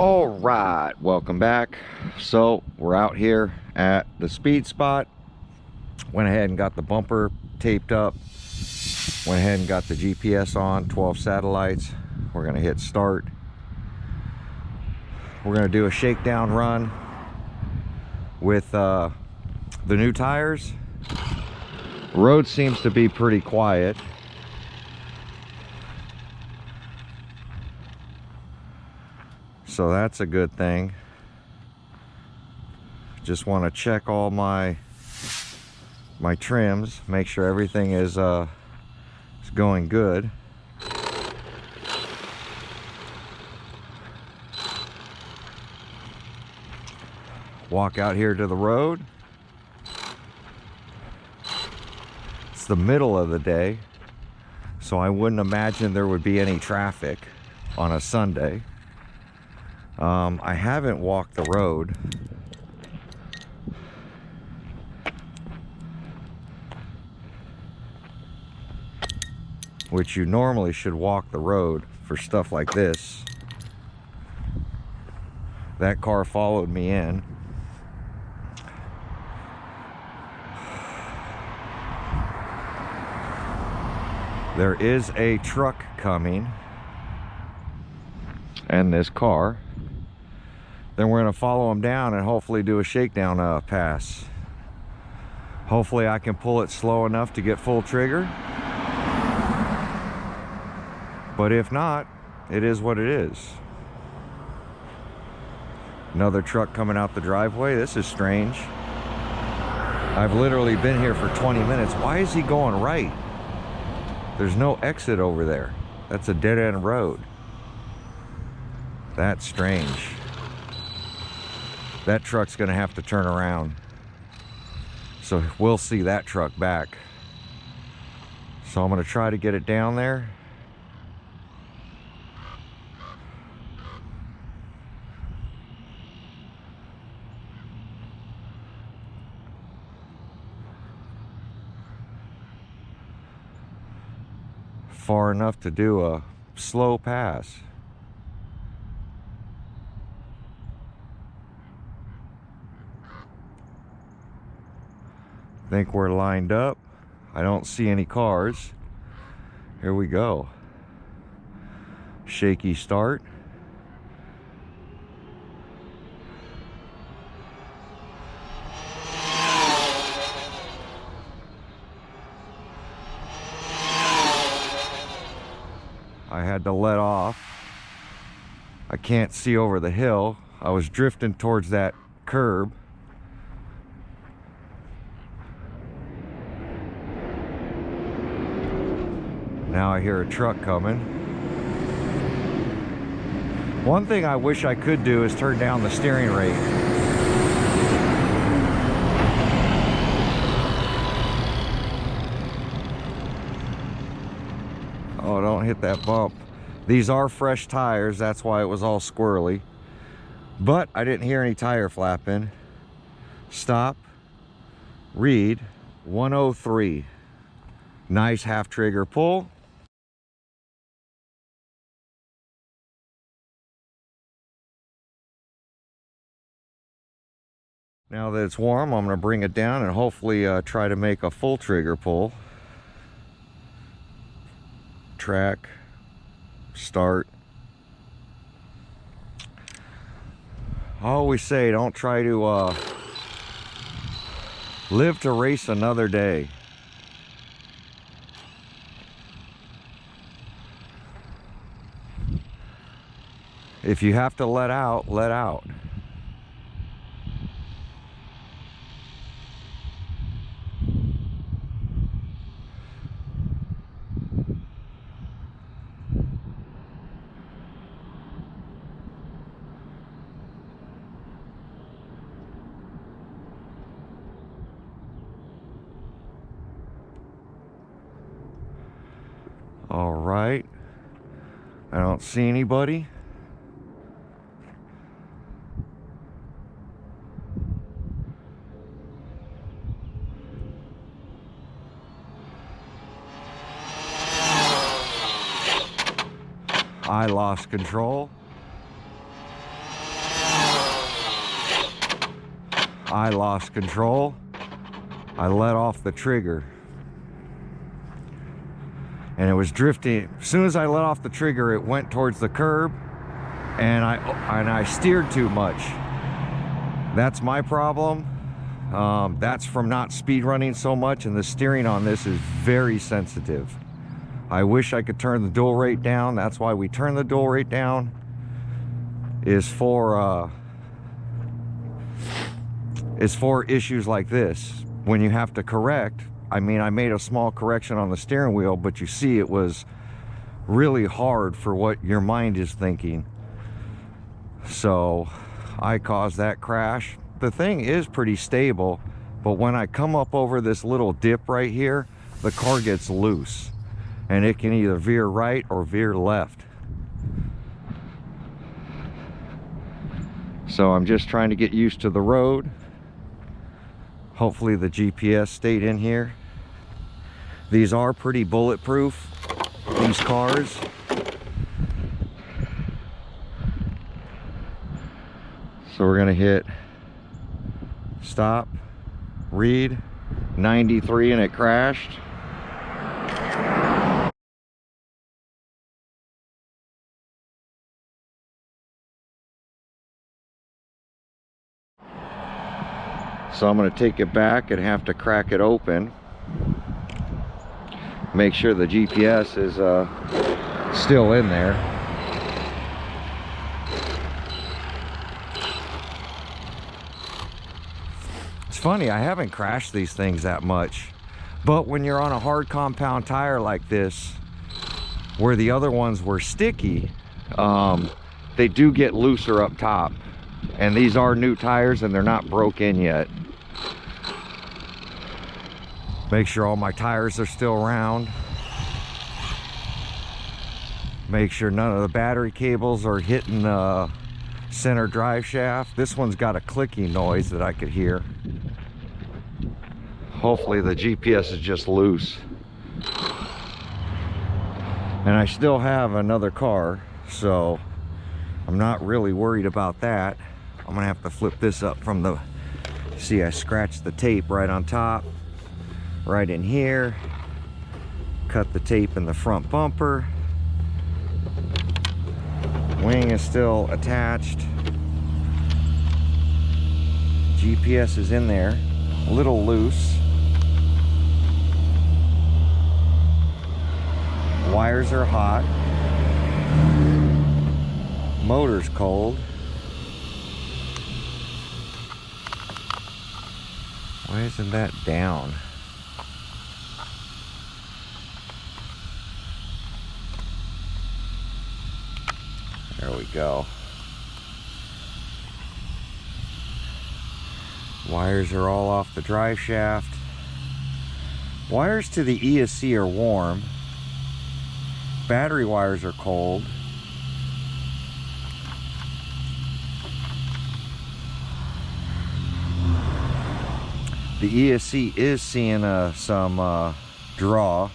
All right, welcome back. So we're out here at the speed spot. Went ahead and got the bumper taped up. Went ahead and got the GPS on, 12 satellites. We're gonna hit start. We're gonna do a shakedown run with the new tires. Road seems to be pretty quiet. So that's a good thing. Just want to check all my trims, make sure everything is going good. Walk out here to the road. It's the middle of the day, so I wouldn't imagine there would be any traffic on a Sunday. I haven't walked the road. Which you normally should walk the road for stuff like this. That car followed me in. There is a truck coming and this car. Then we're going to follow him down and hopefully do a shakedown pass. Hopefully I can pull it slow enough to get full trigger. But if not, it is what it is. Another truck coming out the driveway. This is strange. I've literally been here for 20 minutes. Why is he going right? There's no exit over there. That's a dead-end road. That's strange. That truck's gonna have to turn around. So we'll see that truck back. So I'm gonna try to get it down there. Far enough to do a slow pass. I think we're lined up. I don't see any cars. Here we go. Shaky start. I had to let off. I can't see over the hill. I was drifting towards that curb. Now I hear a truck coming. One thing I wish I could do is turn down the steering rate. Oh, don't hit that bump. These are fresh tires, that's why it was all squirrely. But I didn't hear any tire flapping. Stop. Read 103. Nice half trigger pull. Now that it's warm, I'm going to bring it down and hopefully try to make a full trigger pull. Track, start. I always say don't try to live to race another day. If you have to let out, let out. All right. I don't see anybody. I lost control. I lost control. I let off the trigger. And it was drifting. As soon as I let off the trigger, it went towards the curb, and I steered too much. That's my problem. That's from not speed running so much, and the steering on this is very sensitive. I wish I could turn the dual rate down. That's why we turn the dual rate down, is for issues like this when you have to correct. I mean, I made a small correction on the steering wheel, but you see it was really hard for what your mind is thinking. So I caused that crash. The thing is pretty stable, but when I come up over this little dip right here, the car gets loose and it can either veer right or veer left. So I'm just trying to get used to the road. Hopefully the GPS stayed in here. These are pretty bulletproof, these cars. So we're gonna hit stop, read, 93, and it crashed. So I'm going to take it back and have to crack it open. Make sure the GPS is still in there. It's funny, I haven't crashed these things that much, but when you're on a hard compound tire like this, where the other ones were sticky, they do get looser up top. And these are new tires and they're not broke in yet. Make sure all my tires are still round. Make sure none of the battery cables are hitting the center drive shaft. This one's got a clicking noise that I could hear. Hopefully the GPS is just loose. And I still have another car, so I'm not really worried about that. I'm gonna have to flip this up from the, see, I scratched the tape right on top, right in here. Cut the tape in the front bumper. Wing is still attached. GPS is in there, a little loose. Wires are hot. Motor's cold. Why isn't that down? There we go. Wires are all off the drive shaft. Wires to the ESC are warm. Battery wires are cold. The ESC is seeing some draw.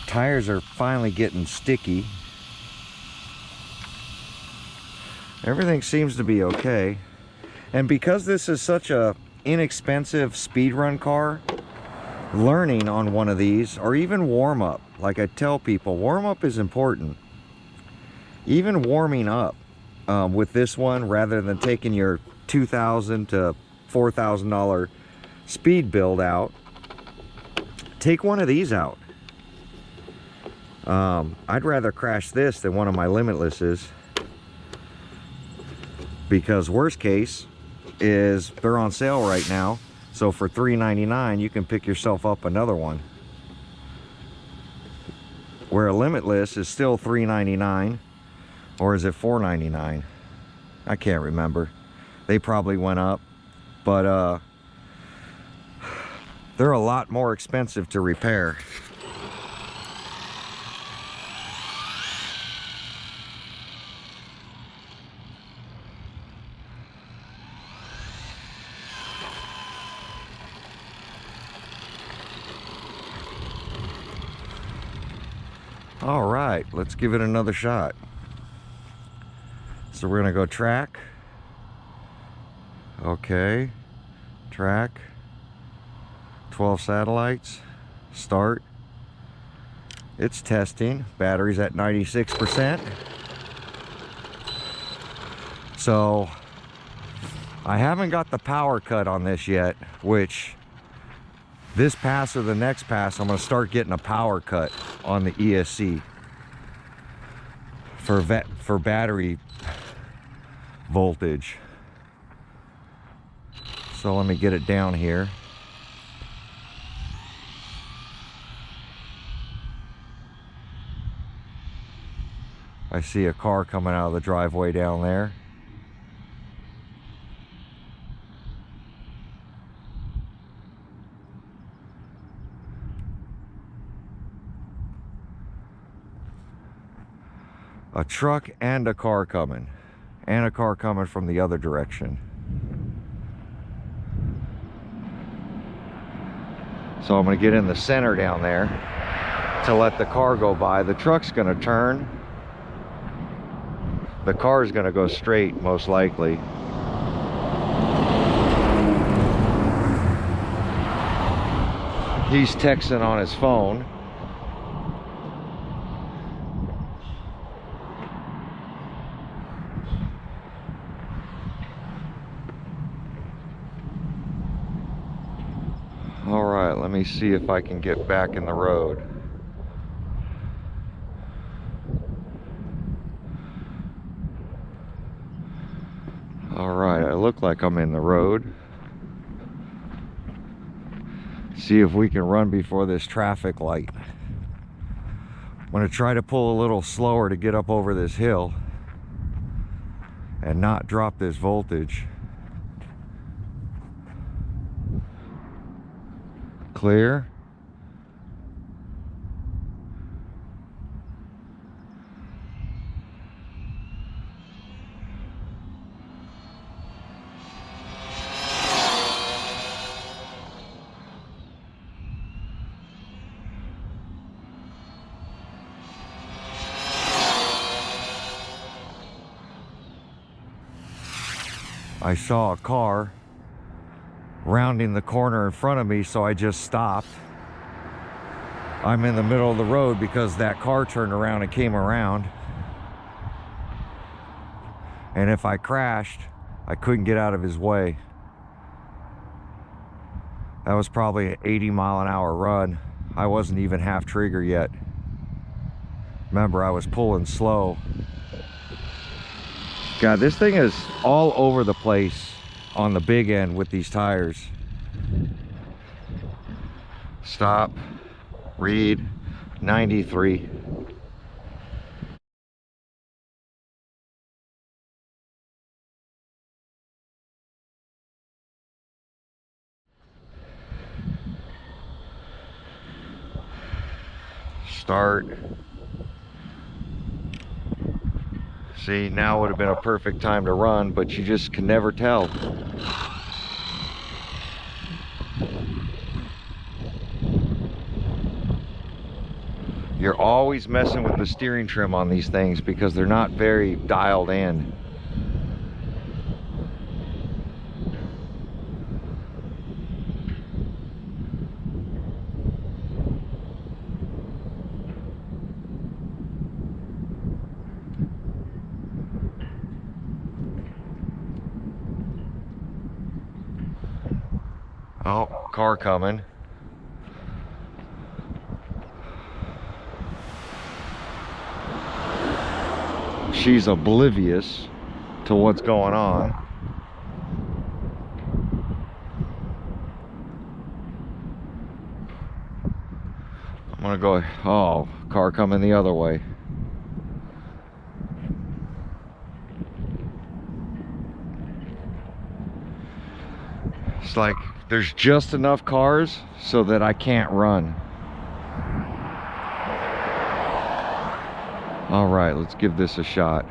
Tires are finally getting sticky. Everything seems to be okay. And because this is such a inexpensive speed run car, learning on one of these, or even warm up, like I tell people, warm up is important. Even warming up with this one, rather than taking your $2,000 to $4,000 speed build out, take one of these out. I'd rather crash this than one of my Limitlesses, because worst case is they're on sale right now, so for $3.99 you can pick yourself up another one, where a Limitless is still $3.99, or is it $4.99? I can't remember. They probably went up, but they're a lot more expensive to repair. All right, let's give it another shot. So we're gonna go track, Okay, track, 12 satellites, start. It's testing, battery's at 96%. So I haven't got the power cut on this yet, which this pass or the next pass, I'm gonna start getting a power cut on the ESC for battery voltage. So let me get it down here. I see a car coming out of the driveway down there. A truck and a car coming. And a car coming from the other direction. So I'm going to get in the center down there to let the car go by. The truck's going to turn. The car is going to go straight, most likely. He's texting on his phone. All right, let me see if I can get back in the road. All right, I look like I'm in the road. See if we can run before this traffic light. I'm gonna try to pull a little slower to get up over this hill and not drop this voltage. Clear. I saw a car rounding the corner in front of me, so I just stopped. I'm in the middle of the road because that car turned around and came around. And if I crashed, I couldn't get out of his way. That was probably an 80-mile-an-hour run. I wasn't even half trigger yet. Remember, I was pulling slow. God, this thing is all over the place on the big end with these tires. Stop, read, 93. Start. See, now would have been a perfect time to run, but you just can never tell. You're always messing with the steering trim on these things because they're not very dialed in. Oh, car coming. She's oblivious to what's going on. I'm gonna go, oh, car coming the other way. It's like there's just enough cars so that I can't run. All right, let's give this a shot.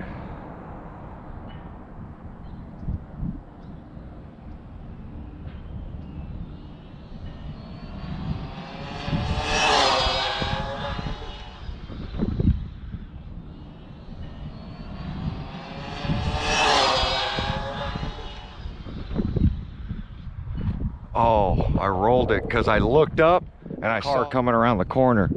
Oh, I rolled it because I looked up and I saw it coming around the corner.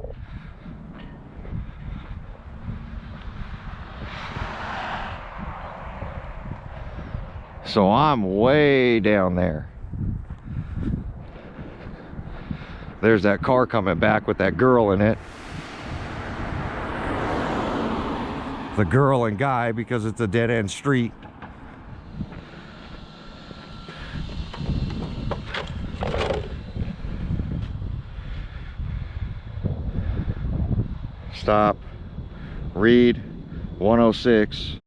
So I'm way down there. There's that car coming back with that girl in it. The girl and guy, because it's a dead-end street. Stop. Read 106.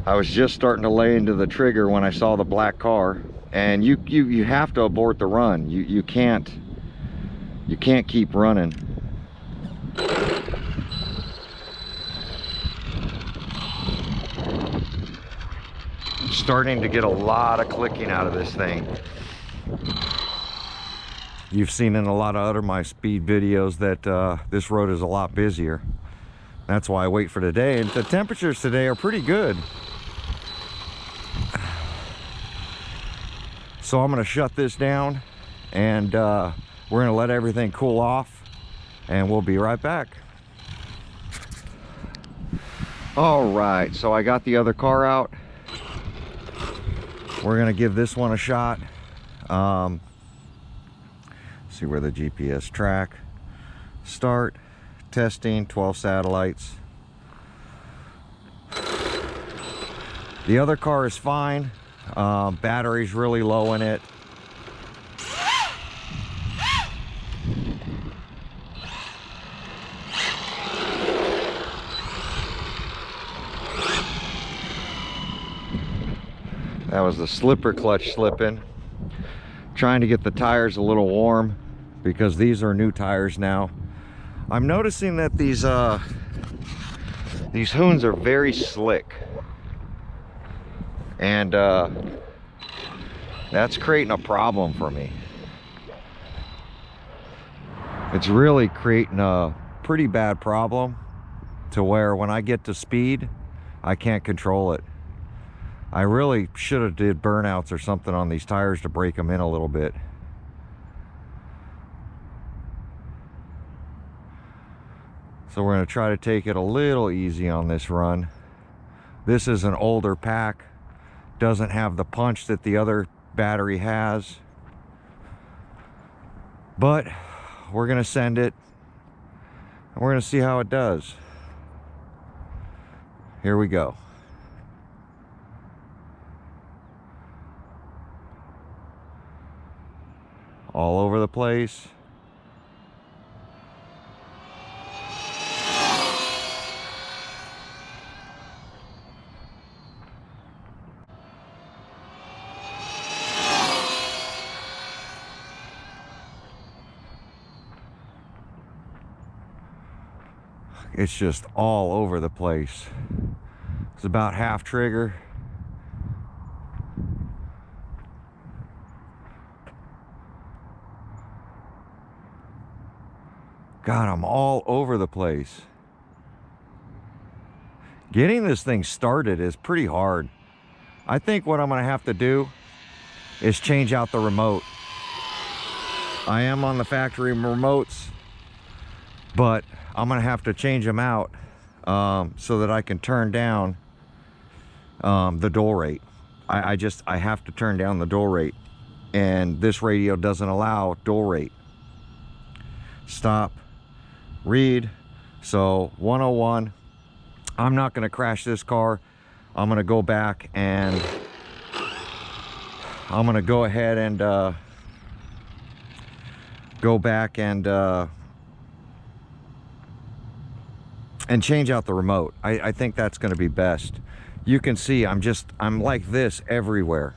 I was just starting to lay into the trigger when I saw the black car, and you have to abort the run. You can't keep running. Starting to get a lot of clicking out of this thing. You've seen in a lot of other my speed videos that this road is a lot busier. That's why I wait for today, and the temperatures today are pretty good. So I'm going to shut this down, and we're going to let everything cool off, and we'll be right back. All right, so I got the other car out. We're going to give this one a shot. See where the GPS track. Start. Testing. 12 satellites. The other car is fine. Battery's really low in it. That was the slipper clutch slipping. Trying to get the tires a little warm because these are new tires now. I'm noticing that these Hoons are very slick, and that's creating a problem for me. It's really creating a pretty bad problem to where when I get to speed, I can't control it. I really should have did burnouts or something on these tires to break them in a little bit. So we're going to try to take it a little easy on this run. This is an older pack. Doesn't have the punch that the other battery has. But we're going to send it, and we're going to see how it does. Here we go. All over the place. It's just all over the place. It's about half trigger. God, I'm all over the place. Getting this thing started is pretty hard. I think what I'm going to have to do is change out the remote. I am on the factory remotes, but I'm going to have to change them out so that I can turn down the dual rate. I have to turn down the dual rate, and this radio doesn't allow dual rate. Stop. Read. So 101. I'm not going to crash this car. I'm going to go back and I'm going to go ahead and change out the remote. I think that's going to be best. You can see I'm like this everywhere.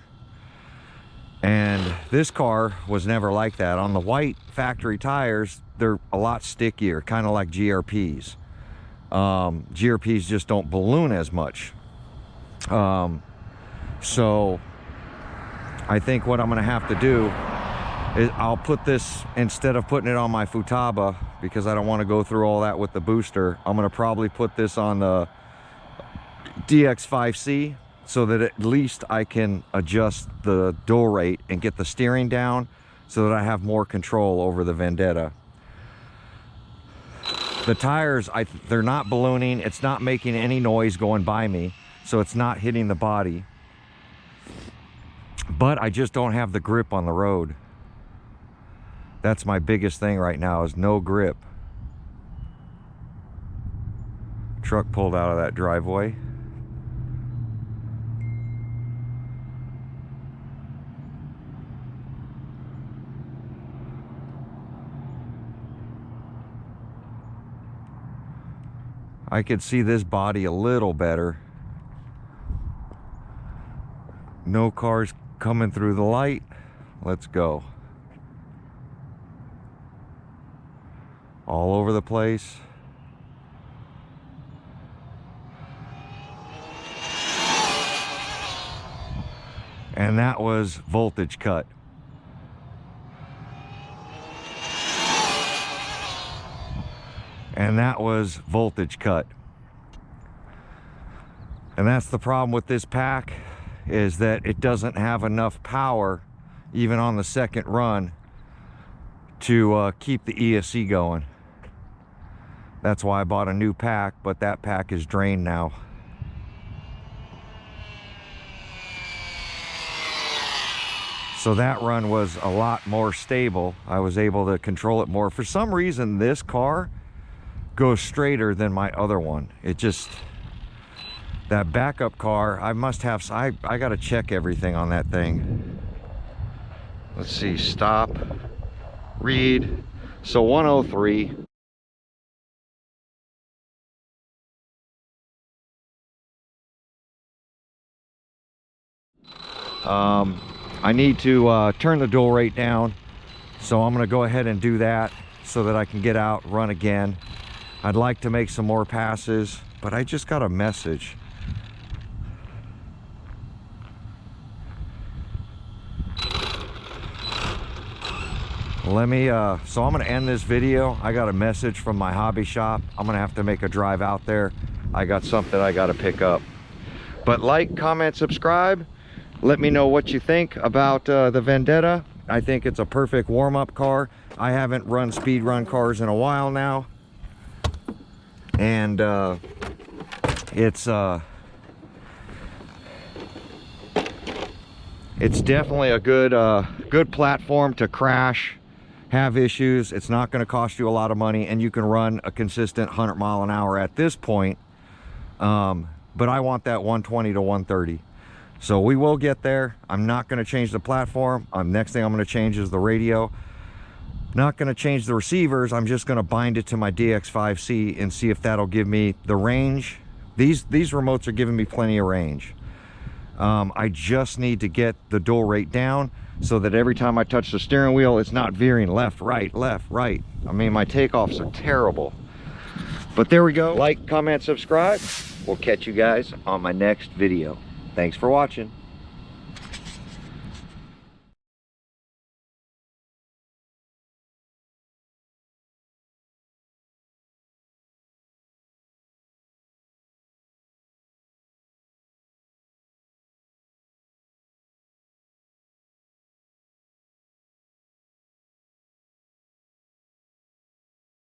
And this car was never like that. On the white factory tires, they're a lot stickier, kind of like GRPs. GRPs just don't balloon as much. So I think what I'm going to have to do I'll put this, instead of putting it on my Futaba, because I don't want to go through all that with the booster, I'm going to probably put this on the DX5C, so that at least I can adjust the dual rate and get the steering down so that I have more control over the Vendetta. The tires, they're not ballooning, it's not making any noise going by me, so it's not hitting the body. But I just don't have the grip on the road. That's my biggest thing right now, is no grip. Truck pulled out of that driveway. I could see this body a little better. No cars coming through the light. Let's go. All over the place. And that was voltage cut. And that was voltage cut. And that's the problem with this pack, is that it doesn't have enough power, even on the second run, to keep the ESC going. That's why I bought a new pack, but that pack is drained now. So that run was a lot more stable. I was able to control it more. For some reason, this car goes straighter than my other one. It just, that backup car, I must have, I gotta check everything on that thing. Let's see, stop, read. So 103. I need to turn the dual rate down, so I'm going to go ahead and do that so that I can get out, run again. I'd like to make some more passes, but I just got a message. Let me, so I'm going to end this video. I got a message from my hobby shop. I'm going to have to make a drive out there. I got something I got to pick up. But like, comment, subscribe. Let me know what you think about the Vendetta. I think it's a perfect warm-up car. I haven't run speed run cars in a while now. And it's definitely a good platform to crash, have issues. It's not going to cost you a lot of money, and you can run a consistent 100 mile an hour at this point. But I want that 120 to 130. So we will get there. I'm not going to change the platform. Next thing I'm going to change is the radio. Not going to change the receivers. I'm just going to bind it to my DX5C and see if that'll give me the range. These remotes are giving me plenty of range. I just need to get the dual rate down so that every time I touch the steering wheel, it's not veering left, right, left, right. I mean, my takeoffs are terrible. But there we go. Like, comment, subscribe. We'll catch you guys on my next video. Thanks for watching.